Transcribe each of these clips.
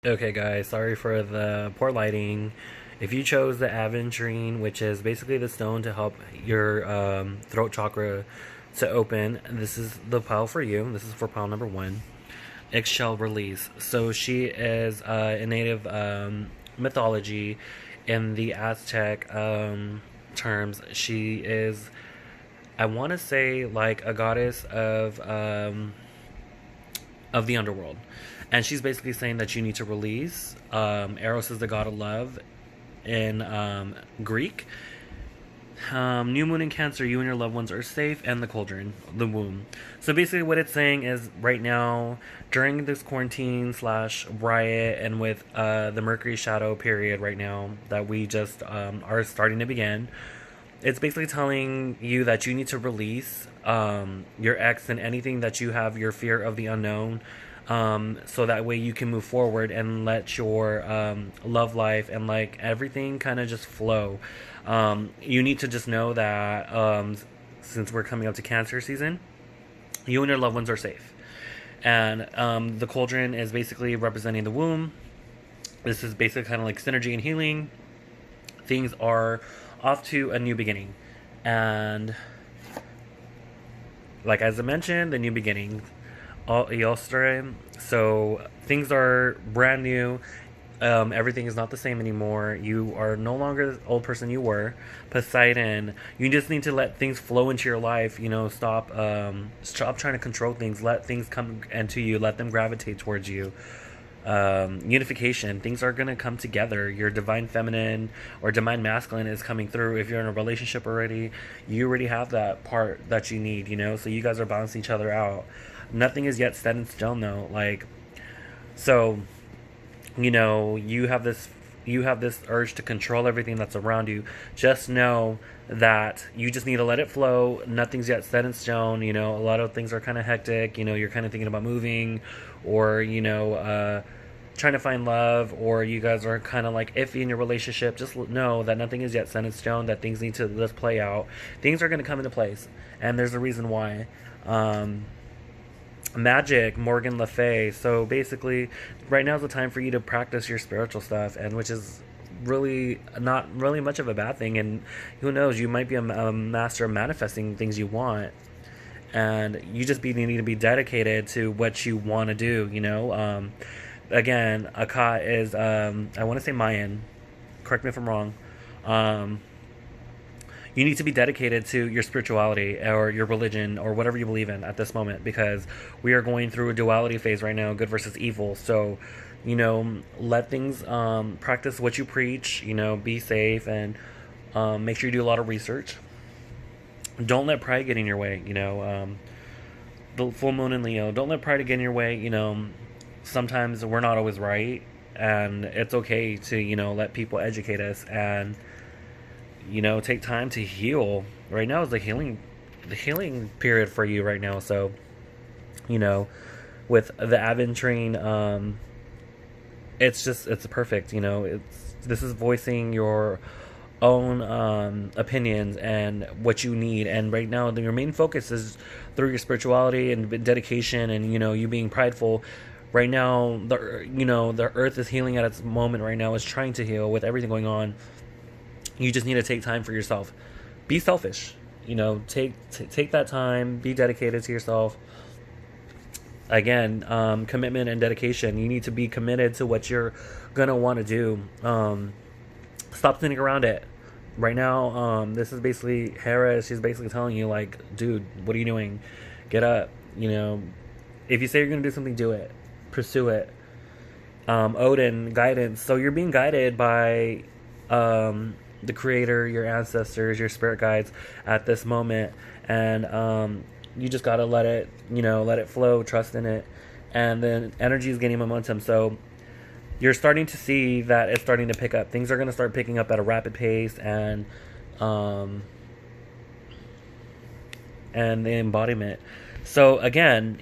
Okay, guys, sorry for the poor lighting. If you chose the Aventurine, which is basically the stone to help your throat chakra to open, this is the pile for you. This is for pile number one. Eggshell release. So she is a native mythology in the Aztec terms. She is, I want to say, like a goddess of the underworld. And she's basically saying that you need to release. Eros is the god of love in Greek. New moon in Cancer, you and your loved ones are safe, and the cauldron, the womb. So basically, what it's saying is right now, during this quarantine slash riot, and with the Mercury shadow period right now that we just are starting to begin, it's basically telling you that you need to release your ex and anything that you have your fear of the unknown, so that way you can move forward and let your love life and like everything kind of just flow. You need to just know that since we're coming up to Cancer season, you and your loved ones are safe. And the cauldron is basically representing the womb. This is basically kind of like synergy and healing. Things are off to a new beginning. And like as I mentioned, the new beginning. Eostre. So things are brand new. Everything is not the same anymore. You are no longer the old person you were. Poseidon. You just need to let things flow into your life. You know, stop trying to control things. Let things come into you. Let them gravitate towards you. Unification. Things are gonna come together. Your divine feminine or divine masculine is coming through. If you're in a relationship already, you already have that part that you need. You know, so you guys are balancing each other out. Nothing is yet set in stone though. Like, so you know, you have this urge to control everything that's around you. Just know that you just need to let it flow. Nothing's yet set in stone. You know, a lot of things are kind of hectic. You know, you're kind of thinking about moving, or trying to find love, or you guys are kind of like iffy in your relationship. Just know that nothing is yet set in stone. That things need to just play out. Things are going to come into place, and there's a reason why. Magic, Morgan Le Fay. So basically, right now is the time for you to practice your spiritual stuff, and which is really not really much of a bad thing. And who knows, you might be a master of manifesting things you want, and you just need to be dedicated to what you want to do. You know, again, Akka is I want to say Mayan. Correct me if I'm wrong. Um, you need to be dedicated to your spirituality or your religion or whatever you believe in at this moment, because we are going through a duality phase right now, good versus evil. So let things practice what you preach. Be safe, and make sure you do a lot of research. Don't let pride get in your way. The full moon in Leo, don't let pride get in your way. Sometimes we're not always right, and it's okay to let people educate us, and take time to heal. Right now is the healing period for you right now. So, with the Aventurine, it's perfect. This is voicing your own opinions and what you need. And right now, your main focus is through your spirituality and dedication, and you being prideful. Right now, the earth is healing at its moment. Right now, is trying to heal with everything going on. You just need to take time for yourself. Be selfish. Take that time. Be dedicated to yourself. Again, commitment and dedication. You need to be committed to what you're gonna want to do. Stop sitting around it. Right now, this is basically Hera. She's basically telling you, like, dude, what are you doing? Get up. If you say you're gonna do something, do it. Pursue it. Odin, guidance. So you're being guided by the creator, your ancestors, your spirit guides at this moment, and you just gotta let it flow, trust in it, and then energy is gaining momentum. So you're starting to see that it's starting to pick up. Things are going to start picking up at a rapid pace, and the embodiment. So again,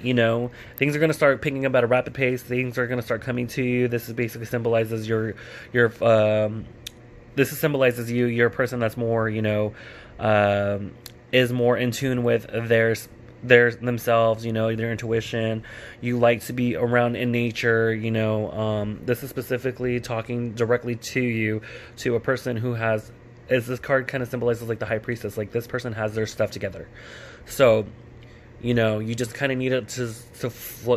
things are going to start picking up at a rapid pace. Things are going to start coming to you. This is basically symbolizes your this symbolizes you. You're a person that's more, is more in tune with their themselves, their intuition. You like to be around in nature, this is specifically talking directly to you, to a person who has, as this card kind of symbolizes like the high priestess, like this person has their stuff together. So, you just kind of need it to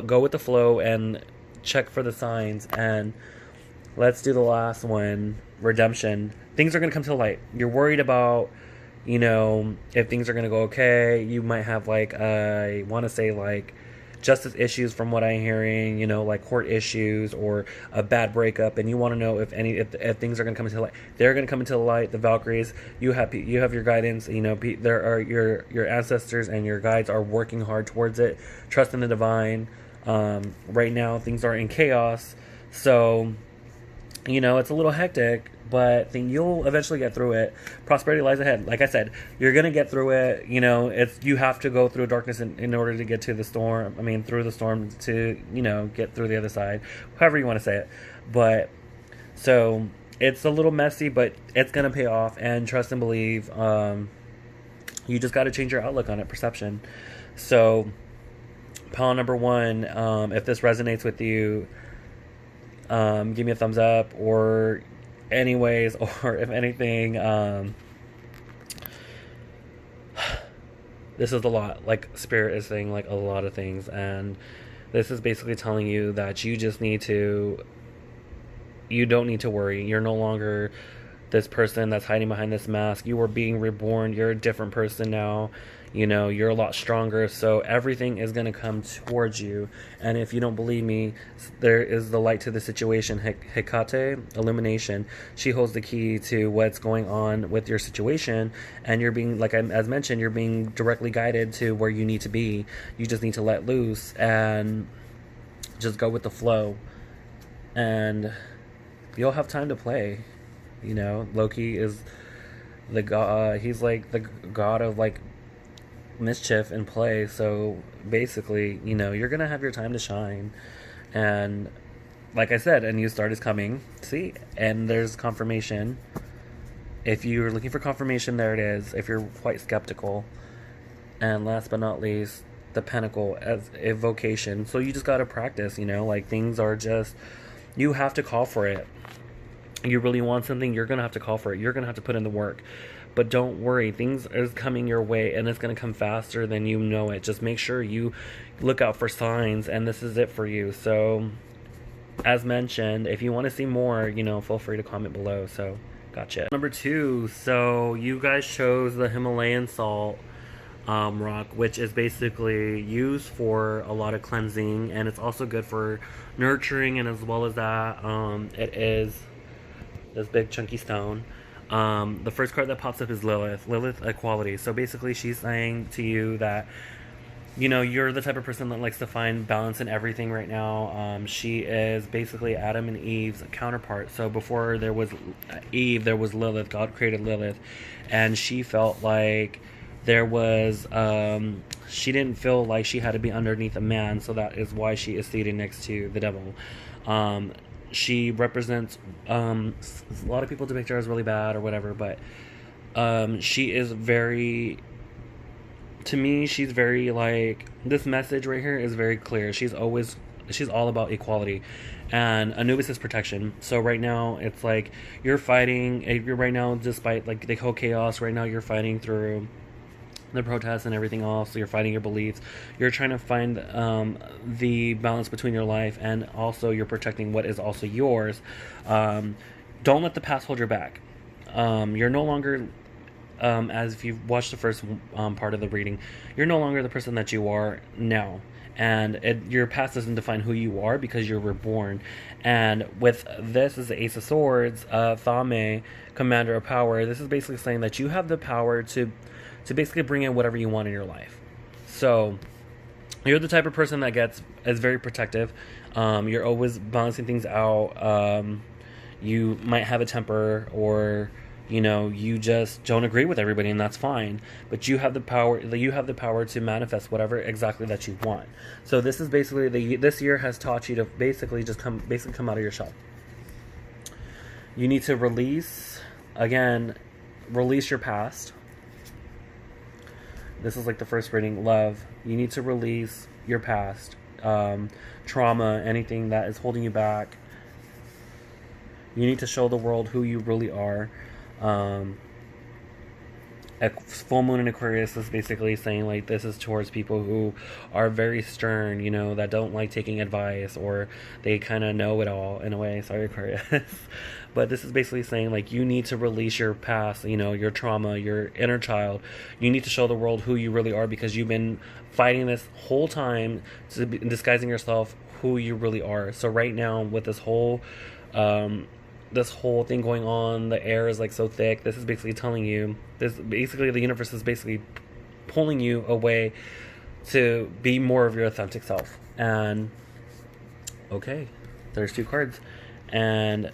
go with the flow and check for the signs. And let's do the last one, redemption. Things are going to come to light. You're worried about, if things are going to go okay. You might have like, I want to say like justice issues from what I'm hearing, like court issues or a bad breakup, and you want to know if things are going to come into light. They're going to come into the light. The Valkyries, you have your guidance. There are your ancestors and your guides are working hard towards it. Trust in the divine. Right now things are in chaos, so it's a little hectic, but you'll eventually get through it. Prosperity lies ahead. Like I said, you're gonna get through it. You have to go through darkness in order to get to the storm. Through the storm to get through the other side. However you want to say it. But so it's a little messy, but it's gonna pay off. And trust and believe. You just got to change your outlook on it, perception. So, pile number 1. If this resonates with you, give me a thumbs up, or anyways, or if anything, this is a lot. Like, Spirit is saying like a lot of things, and this is basically telling you that you don't need to worry. You're no longer this person that's hiding behind this mask. You are being reborn. You're a different person now. You're a lot stronger, so everything is going to come towards you. And if you don't believe me, there is the light to the situation. Hecate, illumination. She holds the key to what's going on with your situation, and you're being, as mentioned, you're being directly guided to where you need to be. You just need to let loose and just go with the flow, and you'll have time to play. Loki is the god. He's like the god of like mischief and play. So basically, you're gonna have your time to shine. And like I said, a new start is coming. See, and there's confirmation. If you're looking for confirmation, there it is. If you're quite skeptical. And last but not least, the Pentacle as evocation. So you just gotta practice. Things are just, you have to call for it. You really want something, you're gonna have to call for it. You're gonna have to put in the work. But don't worry, things is coming your way, and it's going to come faster than you know it. Just make sure you look out for signs, and this is it for you. So, as mentioned, if you want to see more, feel free to comment below. So, gotcha. Number 2, so you guys chose the Himalayan salt rock, which is basically used for a lot of cleansing, and it's also good for nurturing, and as well as that, it is this big chunky stone. The first card that pops up is Lilith equality. So basically she's saying to you that you're the type of person that likes to find balance in everything right now. She is basically Adam and Eve's counterpart. So before there was Eve, there was Lilith. God created Lilith, and she felt like there was she didn't feel like she had to be underneath a man, so that is why she is seated next to the devil. She represents, a lot of people depict her as really bad or whatever, but she is very, to me, she's very like, this message right here is very clear. She's all about equality, and Anubis is protection. So right now, it's like, you're fighting, right now, despite like the whole chaos, right now you're fighting through the protests and everything else. So you're fighting your beliefs. You're trying to find the balance between your life, and also you're protecting what is also yours. Don't let the past hold you back. You're no longer, as if you've watched the first part of the reading, you're no longer the person that you are now. And your past doesn't define who you are, because you're reborn. And with this is the Ace of Swords, Thame, Commander of Power. This is basically saying that you have the power to basically bring in whatever you want in your life. So you're the type of person that is very protective. You're always balancing things out. You might have a temper, or you just don't agree with everybody, and that's fine. But you have the power. You have the power to manifest whatever exactly that you want. So this is basically this year has taught you to basically just come out of your shell. You need to release your past. This is like the first reading. Love. You need to release your past, trauma, anything that is holding you back. You need to show the world who you really are. Um, Full moon in Aquarius is basically saying like this is towards people who are very stern, that don't like taking advice, or they kind of know it all in a way. Sorry, Aquarius. But this is basically saying like you need to release your past, your trauma, your inner child. You need to show the world who you really are, because you've been fighting this whole time to be disguising yourself who you really are. So right now with this whole thing going on, the air is like so thick. This is basically telling you, the universe is basically pulling you away to be more of your authentic self. And okay, there's 2 cards. And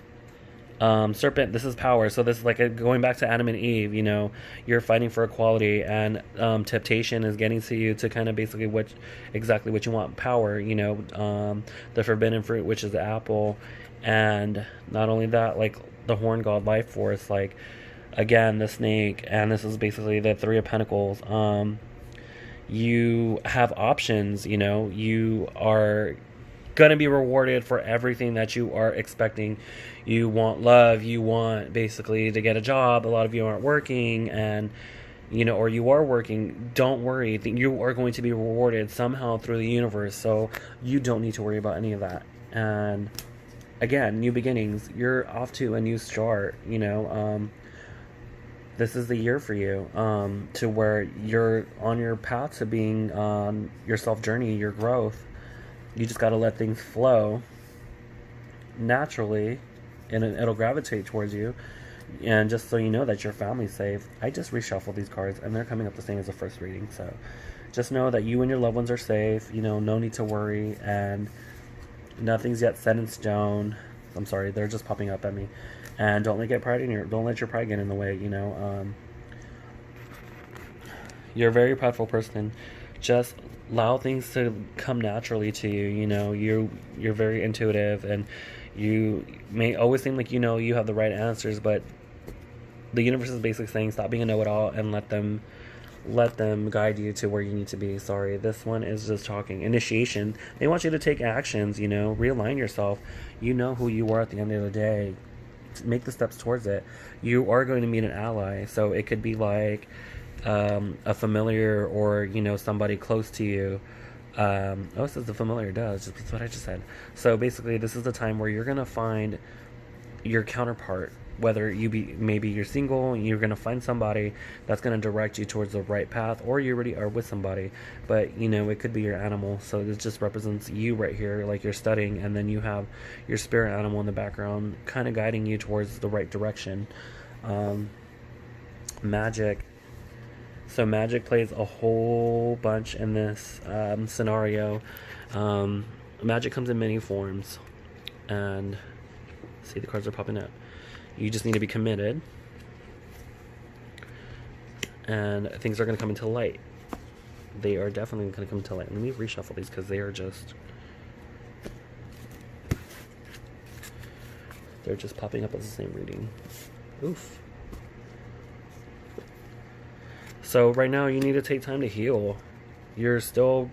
Serpent, this is power. So this is like going back to Adam and Eve. You're fighting for equality, and temptation is getting to you to kind of basically exactly what you want. Power. The forbidden fruit, which is the apple. And not only that, like the horn god, life force, like again the snake, and this is basically the 3 of Pentacles. You have options. You are gonna be rewarded for everything that you are expecting. You want love. You want basically to get a job. A lot of you aren't working, and or you are working. Don't worry. You are going to be rewarded somehow through the universe. So you don't need to worry about any of that. And again, new beginnings. You're off to a new start. This is the year for you, to where you're on your path to being your self journey, your growth. You just got to let things flow naturally, and it'll gravitate towards you. And just so you know that your family's safe, I just reshuffled these cards, and they're coming up the same as the first reading. So just know that you and your loved ones are safe. No need to worry, and nothing's yet set in stone. I'm sorry, they're just popping up at me. And don't let your pride get in the way. You're a very prideful person. Just allow things to come naturally to you. You're very intuitive, and you may always seem like you have the right answers, but the universe is basically saying stop being a know-it-all and let them guide you to where you need to be. Sorry, this one is just talking initiation. They want you to take actions, realign yourself. You know who you are at the end of the day. Make the steps towards it. You are going to meet an ally, so it could be like a familiar, or somebody close to you. It says the familiar does. That's what I just said. So basically, this is the time where you're gonna find your counterpart. Whether maybe you're single, and you're gonna find somebody that's gonna direct you towards the right path, or you already are with somebody. But it could be your animal. So it just represents you right here, like you're studying, and then you have your spirit animal in the background, kind of guiding you towards the right direction. Magic. So magic plays a whole bunch in this scenario. Magic comes in many forms, and see, the cards are popping up. You just need to be committed, and things are going to come into light. They are definitely going to come into light. Let me reshuffle these, because they're just popping up as the same reading. Oof. So right now you need to take time to heal. You're still,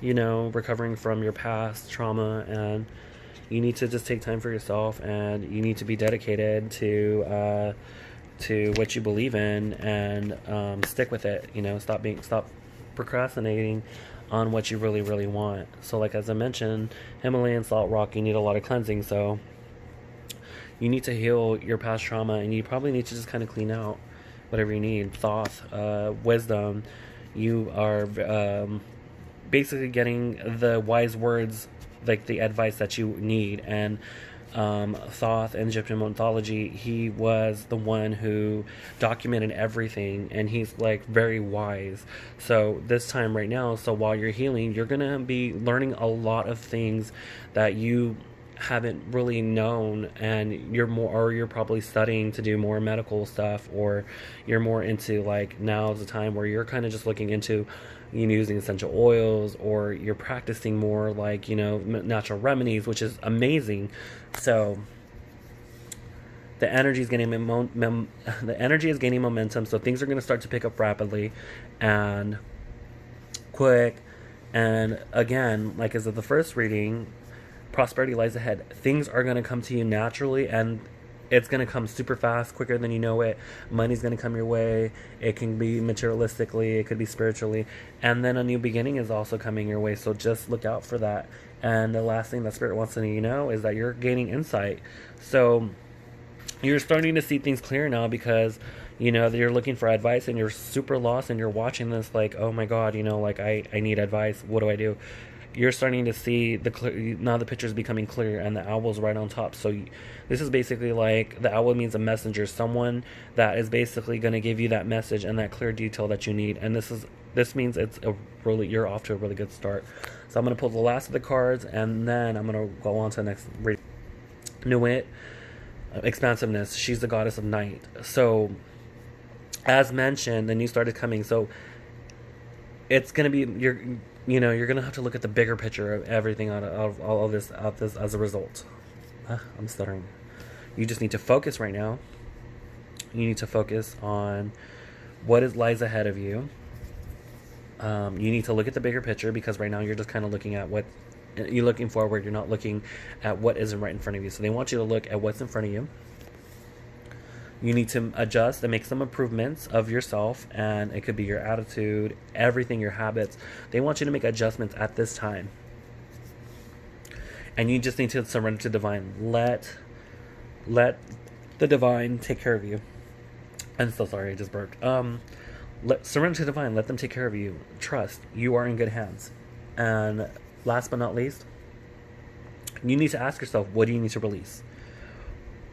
recovering from your past trauma, and you need to just take time for yourself, and you need to be dedicated to what you believe in, and stick with it. Stop procrastinating on what you really, really want. So like, as I mentioned, Himalayan salt rock, you need a lot of cleansing. So you need to heal your past trauma, and you probably need to just kind of clean out whatever you need. Thoth, wisdom. You are basically getting the wise words, like the advice that you need. And Thoth in Egyptian mythology, he was the one who documented everything, and he's like very wise. So this time right now, so while you're healing, you're gonna be learning a lot of things that you haven't really known, and you're probably studying to do more medical stuff, or you're more into, like, now's the time where you're kind of just looking into using essential oils, or you're practicing more like natural remedies, which is amazing. So The energy is gaining the energy is gaining momentum, so things are going to start to pick up rapidly and quick. And again, like as of the first reading, prosperity lies ahead. Things are going to come to you naturally, and it's going to come super fast, quicker than you know it. Money's going to come your way. It can be materialistically, it could be spiritually, and then a new beginning is also coming your way, so just look out for that. And the last thing that Spirit wants to you know is that you're gaining insight. So you're starting to see things clear now, because you know that you're looking for advice and you're super lost, and you're watching this like, oh my god, you know, like I need advice, what do I do? You're starting to see the clear, now the picture is becoming clear, and the owl's right on top. So this is basically like, the owl means a messenger, someone that is basically going to give you that message and that clear detail that you need. And this means it's a really, you're off to a really good start. So I'm going to pull the last of the cards, and then I'm going to go on to the next reading. Nuit, expansiveness. She's the goddess of night. So as mentioned, the new start is coming. So it's going to be, you're going to have to look at the bigger picture of everything out of all of this as a result. I'm stuttering. You just need to focus right now. You need to focus on what lies ahead of you. You need to look at the bigger picture, because right now you're just kind of looking at what you're looking forward. You're not looking at what isn't right in front of you. So they want you to look at what's in front of you. You need to adjust and make some improvements of yourself, and it could be your attitude, everything, your habits. They want you to make adjustments at this time. And you just need to surrender to divine. Let the divine take care of you. I'm so sorry, I just burped. Surrender to divine. Let them take care of you. Trust. You are in good hands. And last but not least, you need to ask yourself, what do you need to release?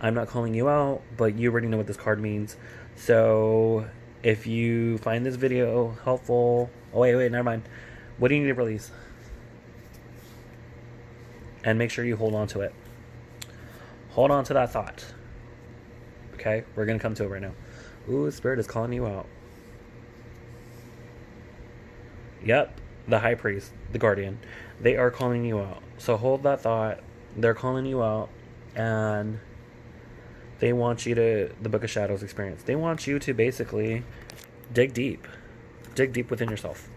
I'm not calling you out, but you already know what this card means. So if you find this video helpful... Oh, wait, never mind. What do you need to release? And make sure you hold on to it. Hold on to that thought. Okay? We're going to come to it right now. Ooh, Spirit is calling you out. Yep. The High Priest. The Guardian. They are calling you out. So hold that thought. They're calling you out. And they want you to... The Book of Shadows experience. They want you to basically dig deep. Dig deep within yourself.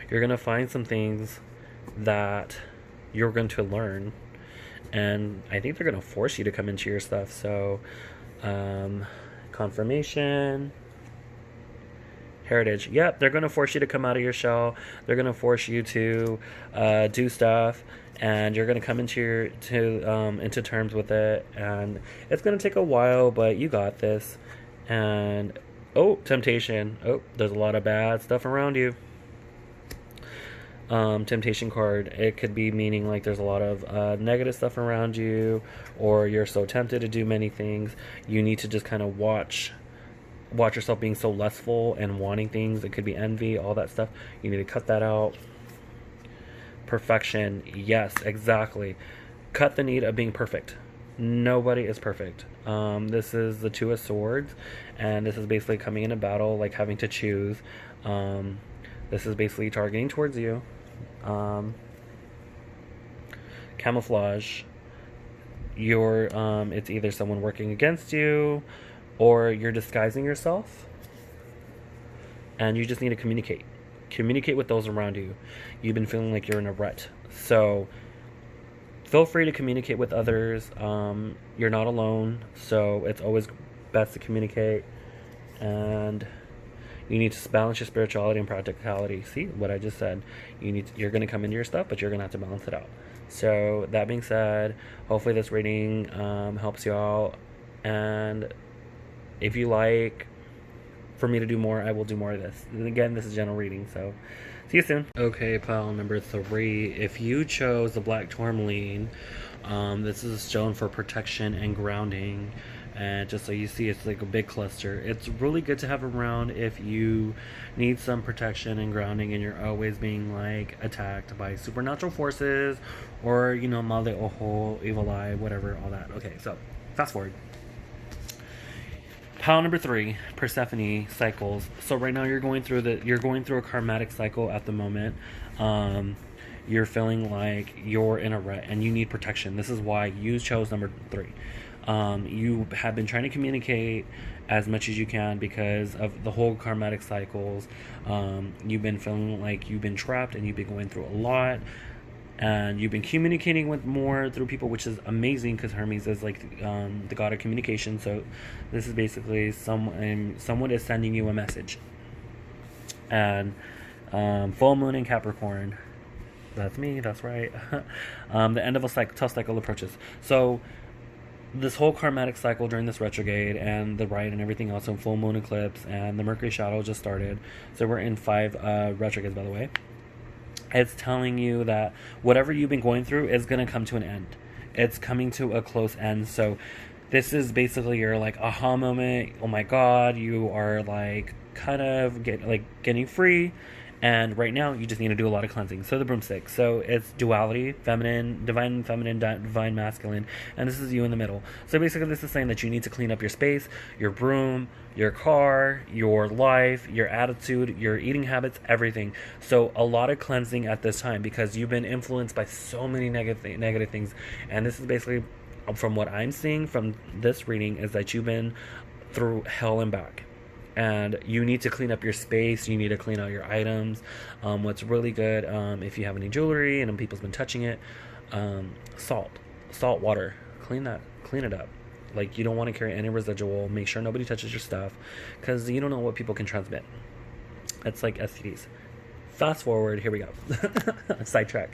You're going to find some things that you're going to learn, and I think they're going to force you to come into your stuff. So confirmation, heritage. Yep, they're going to force you to come out of your shell. They're going to force you to do stuff, and you're going to come into into terms with it, and it's going to take a while, but you got this. And temptation. There's a lot of bad stuff around you. Temptation card. It could be meaning like there's a lot of negative stuff around you, or you're so tempted to do many things. You need to just kind of watch yourself being so lustful and wanting things. It could be envy, all that stuff. You need to cut that out. Perfection. Yes, exactly. Cut the need of being perfect. Nobody is perfect. This is the Two of Swords, and this is basically coming in a battle, like having to choose. This is basically targeting towards you. Camouflage. It's either someone working against you, or you're disguising yourself, and you just need to communicate with those around you. You've been feeling like you're in a rut, so feel free to communicate with others. You're not alone, so it's always best to communicate. And you need to balance your spirituality and practicality. See what I just said? You're going to come into your stuff, but you're going to have to balance it out. So that being said, hopefully this reading helps you out. And if you like for me to do more, I will do more of this. And again, this is general reading, so see you soon. Okay, pile number 3. If you chose the black tourmaline, this is shown for protection and grounding. And just so you see, it's like a big cluster. It's really good to have around if you need some protection and grounding, and you're always being like attacked by supernatural forces, or Male Ojo, evil eye, whatever, all that. Okay, so fast forward. Pile number 3, Persephone cycles. So right now you're going through a karmatic cycle at the moment. You're feeling like you're in a rut and you need protection. This is why you chose number 3. You have been trying to communicate as much as you can because of the whole karmatic cycles. You've been feeling like you've been trapped and you've been going through a lot, and you've been communicating with more through people, which is amazing because Hermes is like the god of communication. So this is basically someone is sending you a message. And full moon in Capricorn, that's me, that's right. The end of a tough cycle approaches. So this whole karmatic cycle during this retrograde and the ride and everything else, and full moon eclipse and the Mercury shadow just started. So we're in 5 retrogrades, by the way. It's telling you that whatever you've been going through is going to come to an end. It's coming to a close end. So this is basically your like aha moment. Oh my God, you are like kind of getting free. And right now, you just need to do a lot of cleansing. So the broomstick. So it's duality, feminine, divine feminine, divine masculine. And this is you in the middle. So basically, this is saying that you need to clean up your space, your broom, your car, your life, your attitude, your eating habits, everything. So a lot of cleansing at this time because you've been influenced by so many negative things. And this is basically, from what I'm seeing from this reading, is that you've been through hell and back. And you need to clean up your space. You need to clean out your items. What's really good, if you have any jewelry and people's been touching it, salt water, clean it up. Like, you don't want to carry any residual. Make sure nobody touches your stuff, because you don't know what people can transmit. It's like STDs. Fast forward, here we go. Sidetrack.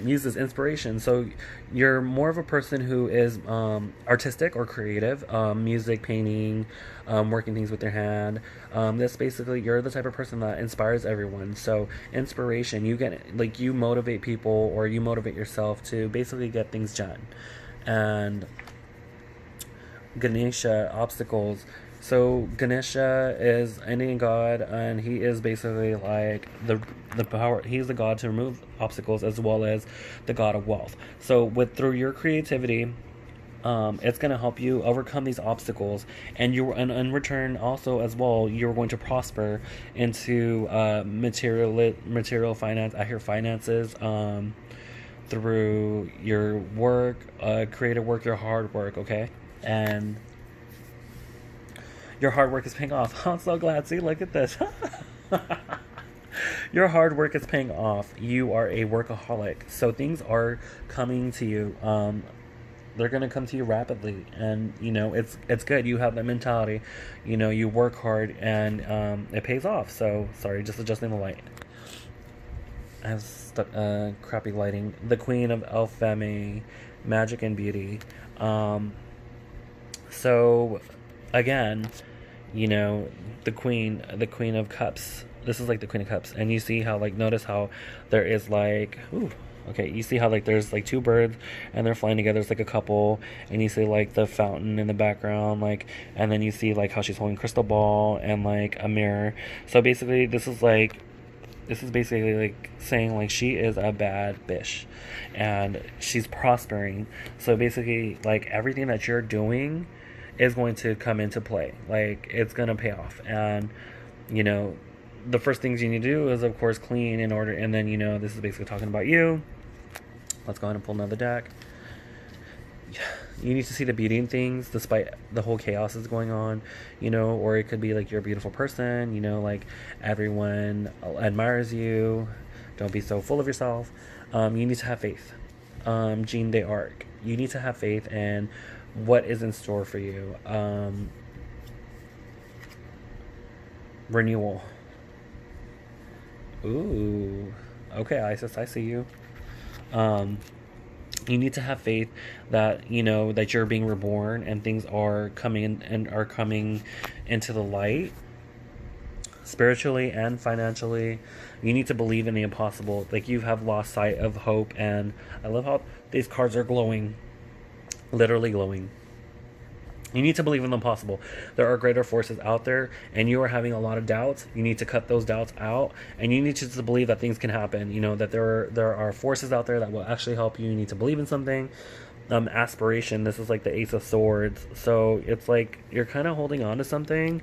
Use as inspiration. So you're more of a person who is artistic or creative, music, painting, working things with their hand. This basically, you're the type of person that inspires everyone. So inspiration, you motivate people, or you motivate yourself to basically get things done. And Ganesha, obstacles. So Ganesha is Indian god, and he is basically like the power. He's the god to remove obstacles, as well as the god of wealth. So through your creativity, it's going to help you overcome these obstacles, and in return also as well, you're going to prosper into material finance. I hear finances through your work, creative work, your hard work. Okay, and your hard work is paying off. I'm so glad. See, look at this. Your hard work is paying off. You are a workaholic. So things are coming to you. They're going to come to you rapidly. And, it's good. You have that mentality. You work hard, and it pays off. So, sorry, just adjusting the light. I have crappy lighting. The Queen of Alfemi, magic and beauty. So, again, the Queen of Cups. This is like the Queen of Cups, and you see how, notice how there is you see how there's 2 birds and they're flying together. It's like a couple, and you see the fountain in the background, and then you see how she's holding a crystal ball and a mirror. So basically, this is basically saying she is a bad bitch, and she's prospering. So basically, everything that you're doing is going to come into play. It's going to pay off. And, the first things you need to do is, of course, clean in order. And then, this is basically talking about you. Let's go ahead and pull another deck. You need to see the beauty in things despite the whole chaos that's going on, or it could be you're a beautiful person, everyone admires you. Don't be so full of yourself. You need to have faith. Jeanne d'Arc. You need to have faith in what is in store for you. Renewal. Ooh. Okay, Isis, I see you. You need to have faith that, that you're being reborn and things are coming into the light. Spiritually and financially, you need to believe in the impossible. You have lost sight of hope, and I love how these cards are glowing. Literally glowing. You need to believe in the impossible. There are greater forces out there, and you are having a lot of doubts. You need to cut those doubts out, and you need to believe that things can happen. That there are forces out there that will actually help you. You need to believe in something. Aspiration. This is the Ace of Swords. So it's you're kind of holding on to something,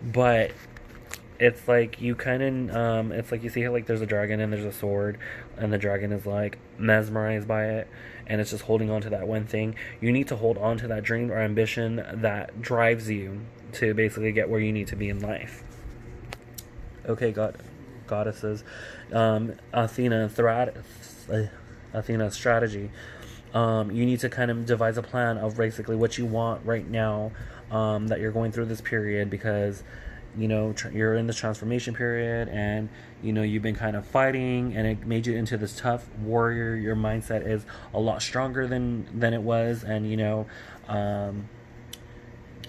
but it's like you kind of it's like you see how like there's a dragon and there's a sword, and the dragon is like mesmerized by it, and it's just holding on to that one thing. You need to hold on to that dream or ambition that drives you to basically get where you need to be in life. Okay, goddesses, Athena, Athena's strategy. You need to kind of devise a plan of basically what you want right now, that you're going through this period, because you're in this transformation period, and you've been kind of fighting, and it made you into this tough warrior. Your mindset is a lot stronger than it was, and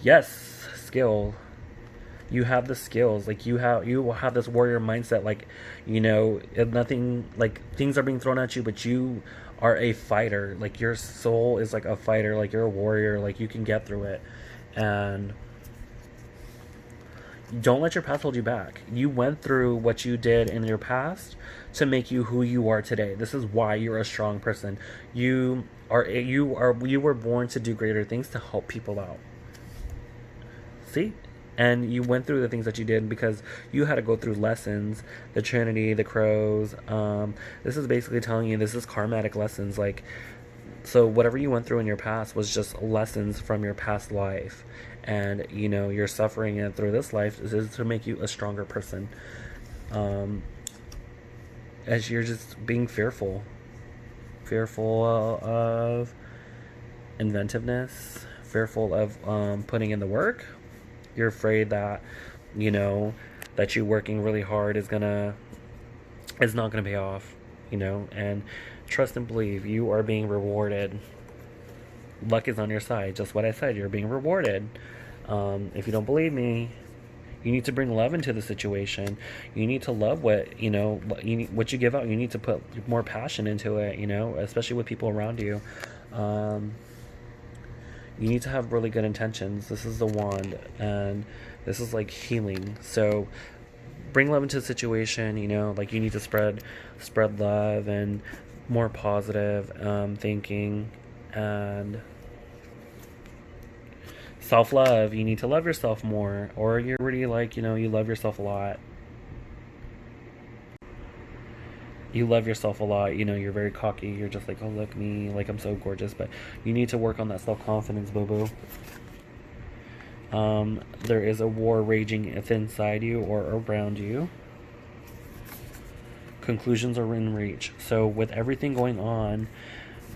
yes, skill. You have the skills, like you have this warrior mindset, like if nothing, like things are being thrown at you, but you are a fighter. Like your soul is like a fighter, like you're a warrior, like you can get through it. And don't let your past hold you back. You went through what you did in your past to make you who you are today. This is why you're a strong person. You were born to do greater things, to help people out. See? And you went through the things that you did because you had to go through lessons, the Trinity, the crows. This is basically telling you, this is karmatic lessons. Like, so whatever you went through in your past was just lessons from your past life. And, you're suffering it through this life is to make you a stronger person. As you're just being fearful of inventiveness, fearful of putting in the work. You're afraid that that you working really hard is not gonna pay off, and trust and believe you are being rewarded. Luck is on your side. Just what I said, you're being rewarded. If you don't believe me, you need to bring love into the situation. You need to love what what you give out. You need to put more passion into it, especially with people around you. You need to have really good intentions. This is the wand, and this is like healing. So bring love into the situation. Like you need to spread love and more positive thinking, and self-love. You need to love yourself more, or you're already like you love yourself a lot. You love yourself a lot, you're very cocky, you're just like, oh, look me, like I'm so gorgeous, but you need to work on that self-confidence, boo-boo. There is a war raging inside you or around you. Conclusions are in reach. So with everything going on,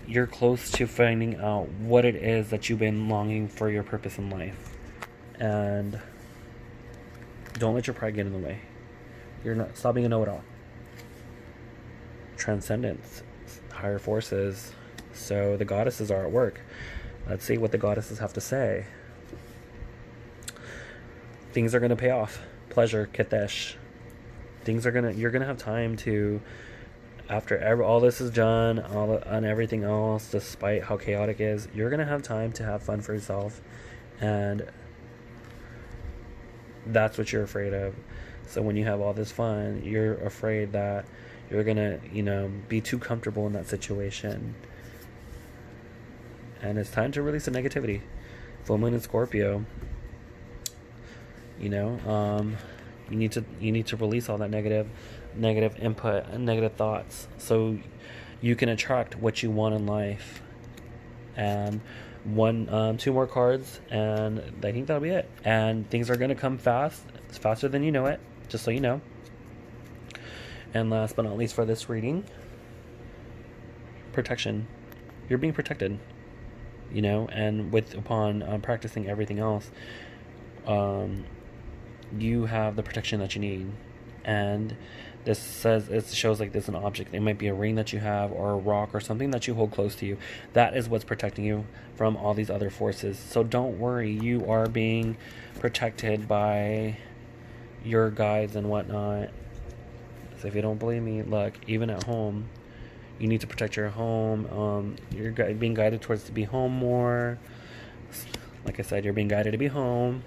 you're close to finding out what it is that you've been longing for, your purpose in life. And don't let your pride get in the way. Stop being a know-it-all. Transcendence, higher forces. So the goddesses are at work. Let's see what the goddesses have to say. Things are going to pay off. Pleasure, Kathesh. You're going to have time to, after all this is done, and everything else, despite how chaotic it is, you're going to have time to have fun for yourself. And that's what you're afraid of. So when you have all this fun, you're afraid that you're gonna, be too comfortable in that situation. And it's time to release the negativity. Full moon in Scorpio. You need to release all that negative input and negative thoughts, so you can attract what you want in life. And two more cards, and I think that'll be it. And things are gonna come fast. It's faster than you know it. Just so you know. And last but not least for this reading, protection. You're being protected, and upon practicing everything else, you have the protection that you need. And it shows like there's an object. It might be a ring that you have, or a rock, or something that you hold close to you. That is what's protecting you from all these other forces. So don't worry, you are being protected by your guides and whatnot. So if you don't believe me, look, even at home, you need to protect your home. You're being guided towards to be home more. Like I said, you're being guided to be home.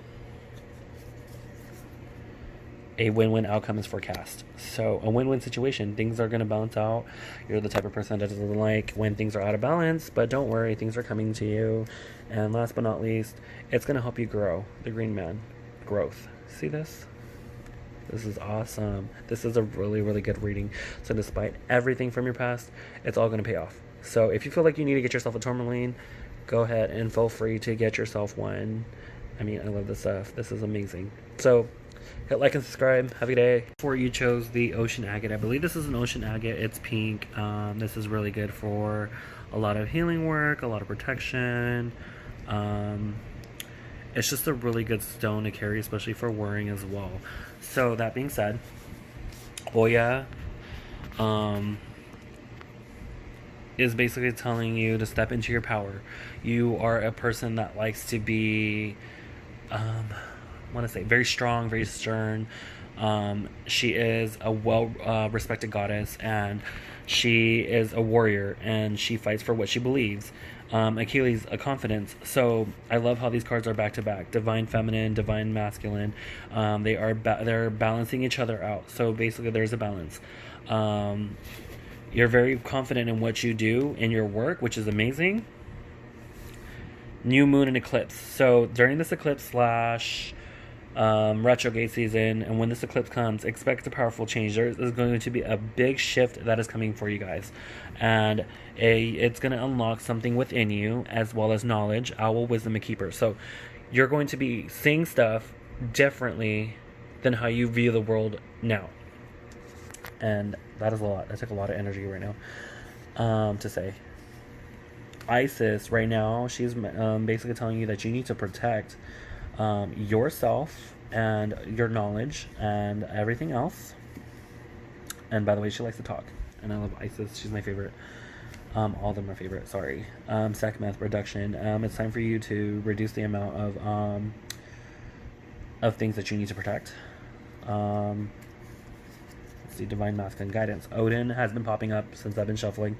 A win-win outcome is forecast. So a win-win situation. Things are going to balance out. You're the type of person that doesn't like when things are out of balance, but don't worry, things are coming to you. And last but not least, it's going to help you grow. The Green Man. Growth. See this? This is awesome. This is a really, really good reading. So despite everything from your past, it's all going to pay off. So if you feel like you need to get yourself a tourmaline, go ahead and feel free to get yourself one. I mean, I love this stuff. This is amazing. So hit like and subscribe. Have a good day. Before you chose the ocean agate, I believe this is an ocean agate. It's pink. This is really good for a lot of healing work, a lot of protection. It's just a really good stone to carry, especially for worrying as well. So that being said, Oya is basically telling you to step into your power. You are a person that likes to be, I want to say, very strong, very stern. She is a well respected goddess, and she is a warrior, and she fights for what she believes. Achilles, a confidence. So I love how these cards are back to back: divine feminine, divine masculine. They're balancing each other out. So basically, there's a balance. You're very confident in what you do in your work, which is amazing. New moon and eclipse. So during this eclipse / retrograde season, and when this eclipse comes, expect a powerful change. There is going to be a big shift that is coming for you guys, and it's going to unlock something within you, as well as knowledge, owl, wisdom, and keeper. So you're going to be seeing stuff differently than how you view the world now, and that is a lot. That took a lot of energy right now to say. Isis right now, she's basically telling you that you need to protect yourself and your knowledge and everything else. And by the way, she likes to talk, and I love Isis. She's my favorite. All of them are favorite. Sorry. Sekhmet reduction. It's time for you to reduce the amount of things that you need to protect. Let's see, divine masculine guidance. Odin has been popping up since I've been shuffling.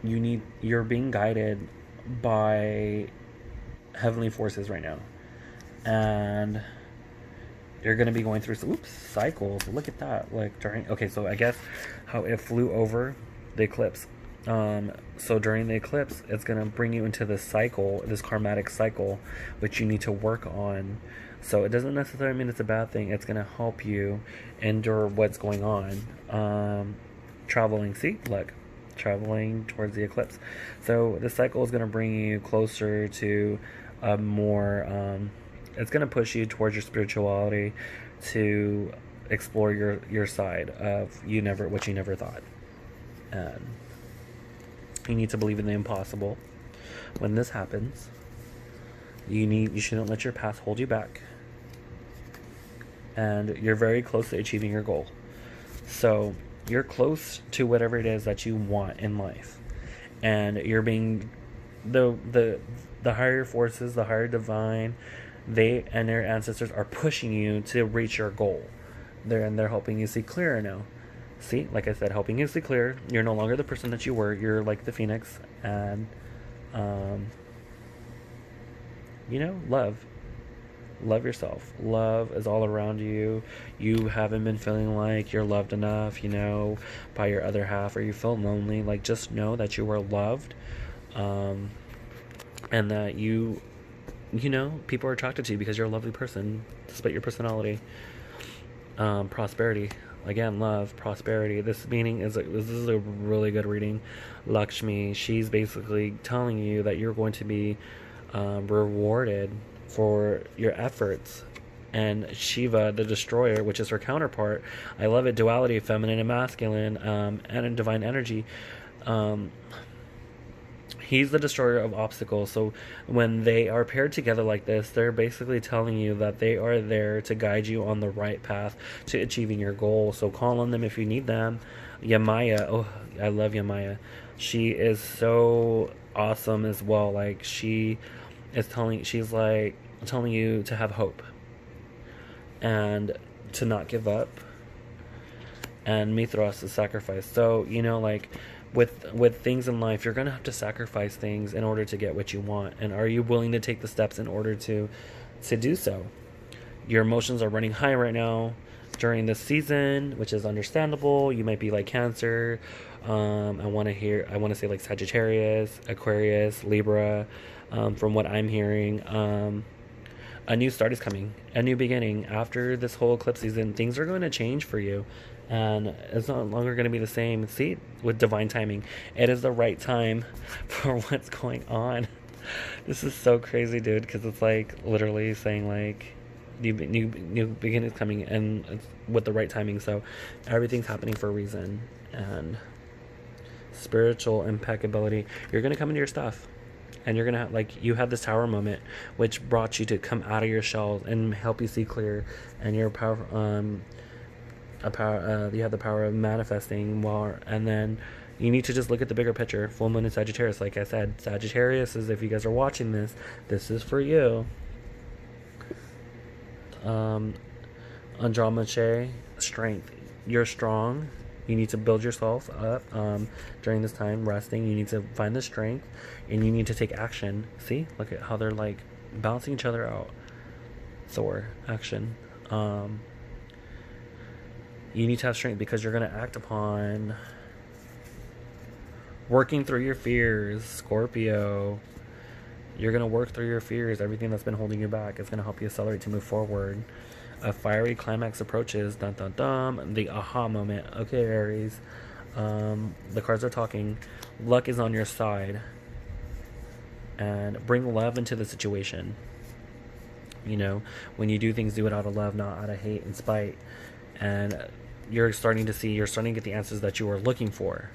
You're being guided by heavenly forces right now, and you're going to be going through cycles. Look at that. Like so I guess how it flew over the eclipse. So during the eclipse, it's going to bring you into this cycle, this karmatic cycle, which you need to work on. So it doesn't necessarily mean it's a bad thing. It's going to help you endure what's going on. Traveling towards the eclipse. So this cycle is going to bring you closer to a more it's going to push you towards your spirituality, to explore your side of what you never thought. And you need to believe in the impossible. When this happens, you shouldn't let your past hold you back, and you're very close to achieving your goal. So you're close to whatever it is that you want in life, and you're being the higher forces, the higher divine, they and their ancestors are pushing you to reach your goal. They're helping you see clearer now. See, like I said, helping you see clear. You're no longer the person that you were. You're like the phoenix, and love yourself. Love is all around you. You haven't been feeling like you're loved enough, by your other half, or you feel lonely. Like, just know that you are loved, and that people are attracted to you because you're a lovely person, despite your personality. Prosperity. Again, love, prosperity. This is a really good reading. Lakshmi, she's basically telling you that you're going to be rewarded for your efforts. And Shiva, the destroyer, which is her counterpart. I love it. Duality, feminine and masculine, and in divine energy. He's the destroyer of obstacles. So when they are paired together like this, they're basically telling you that they are there to guide you on the right path to achieving your goal. So call on them if you need them. Yamaya, oh, I love Yamaya. She is so awesome as well. Like, she's telling you to have hope and to not give up. And Mithras is sacrifice. So, with things in life, you're going to have to sacrifice things in order to get what you want. And are you willing to take the steps in order to do so? Your emotions are running high right now during this season, which is understandable. You might be like Cancer. I want to say like Sagittarius, Aquarius, Libra, from what I'm hearing. A new start is coming, a new beginning. After this whole eclipse season, things are going to change for you, and it's no longer going to be the same. See, with divine timing, it is the right time for what's going on. This is so crazy, dude, because it's like literally saying like new beginnings coming, and it's with the right timing. So everything's happening for a reason, and spiritual impeccability. You're gonna come into your stuff, and you're gonna like you had this tower moment, which brought you to come out of your shell and help you see clear, and your power you have the power of manifesting more, and then you need to just look at the bigger picture. Full moon in Sagittarius, like I said, Sagittarius is, if you guys are watching this is for you. Andromache, strength. You're strong. You need to build yourself up during this time, resting. You need to find the strength, and you need to take action. See, look at how they're like balancing each other out. Thor, action. You need to have strength because you're going to act upon working through your fears, Scorpio. You're going to work through your fears. Everything that's been holding you back is going to help you accelerate to move forward. A fiery climax approaches. Dun dun dun. The aha moment. Okay, Aries. The cards are talking. Luck is on your side. And bring love into the situation. You know, when you do things, do it out of love, not out of hate and spite. And you're starting to get the answers that you were looking for.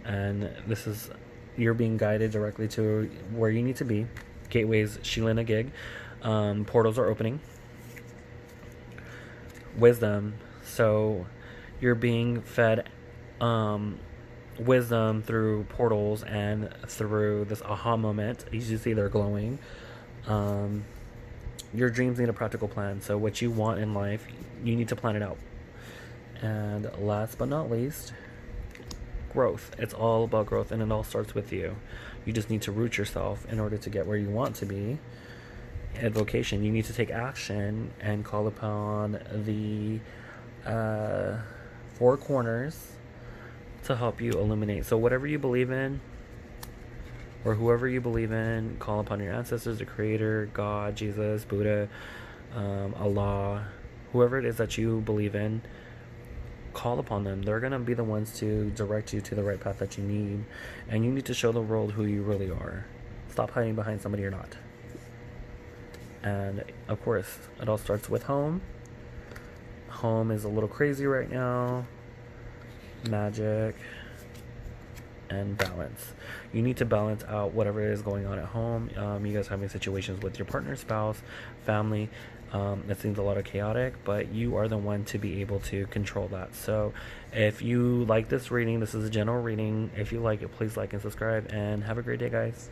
And this is, you're being guided directly to where you need to be. Gateways, Sheila Gig. Portals are opening. Wisdom. So you're being fed wisdom through portals and through this aha moment. As you see, they're glowing. Your dreams need a practical plan. So what you want in life, you need to plan it out. And last but not least, growth. It's all about growth, and it all starts with you. You just need to root yourself in order to get where you want to be. Advocation. You need to take action and call upon the four corners to help you illuminate. So whatever you believe in, or whoever you believe in, call upon your ancestors, the creator, God, Jesus, Buddha, Allah, whoever it is that you believe in. Call upon them. They're going to be the ones to direct you to the right path that you need. And you need to show the world who you really are. Stop hiding behind somebody you're not. And of course, it all starts with home. Home is a little crazy right now. Magic and balance. You need to balance out whatever is going on at home. You guys having situations with your partner, spouse, family. It seems a lot of chaotic, but you are the one to be able to control that. So if you like this reading, this is a general reading. If you like it, please like and subscribe, and have a great day, guys.